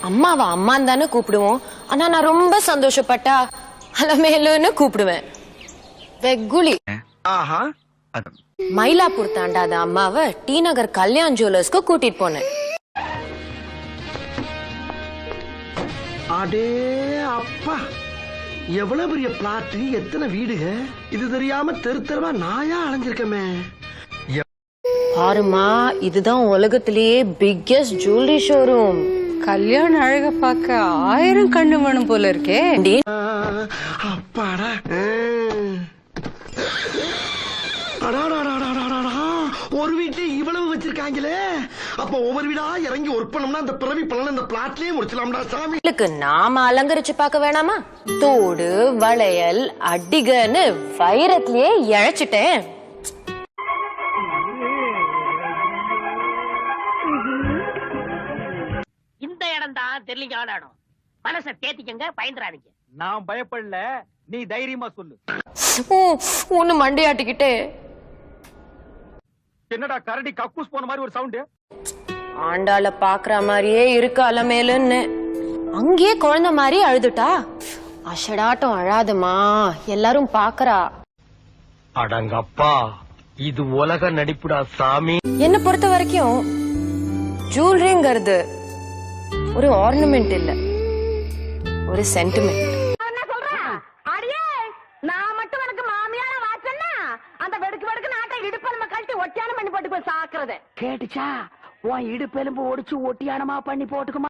அம்மாவா அம்மான்னு தானே கூப்பிடுவோம். ஆனா நான் ரொம்ப சந்தோஷப்பட்டா அலமேலுன்னு கூப்பிடுவேன். வெகுளி. மயிலாப்பூர் தாண்டாத அம்மாவை டி நகர் கல்யாண் ஜுவல்லர்ஸ்க்கு கூட்டிட்டு போனேன். அடே அப்பா, எவ்வளவு பெரிய பிளாட், எத்தனை வீடுக, இது தெரியாம தெரு தெருவா நாயா அலைஞ்சிருக்கமே. பாருமா, இதுதான் உலகத்திலேயே பிக்கெஸ்ட் ஜுவல்லரி ஷோரூம். கல்யாண அழக பார்க்க 1000 கண்ணு வேணும் போல இருக்கே. அப்பாடா, ஒரு வீட்டு இவ்வளவு வச்சிருக்காங்களே. அப்ப ஒவ்வொரு வீடா இறங்கி ஒர்க் பண்ணோம்னா அந்த பிறவி பலன் இந்த பிளாட்லயே முடிச்சலாம்டா சாமி. நாம அலங்கரிச்சு பார்க்க வேணாமா? தோடு வளையல் அடிகன்னு வைரத்திலேயே இழைச்சிட்டேன். இந்த இடம் தான் தெரியல. மனசை தேத்திக்கங்க, பயந்துறாதீங்க. நான் பயப்படல, நீ தைரியமா சொல்லு. ஒண்ணு மண்டையாட்டிக்கிட்டே. என்னடா கரடி கக்கூஸ் போன மாதிரி ஒரு சவுண்ட்? ஆண்டாள பாக்குற மாதிரியே இருக்கு அலமேலுன்னு. அங்கேயே குழந்தை மாதிரி அழுதுட்டா. அஷடாட்டம் அழாதமா, எல்லாரும் பாக்குறா. அடங்கப்பா, இது உலக நடிப்புடா சாமி. என்ன பொறுத்த வரைக்கும் ஜுவல்லரிங்கிறது ஒரு ஆர்னமெண்ட் இல்ல, ஒரு சென்டிமெண்ட். நான் மட்டும் எனக்கு மாமியார வாச்சன்னா அந்த வெடுக்கு வெடுக்கு நாட்டை இடுப்பெலும்பு கழட்டி ஒட்டியானம் பண்ணி போட்டு போய் சாக்குறது கேட்டுச்சா? உன் இடுப்பெலும்பு ஒடிச்சு ஒட்டியானமா பண்ணி போட்டுக்குமா.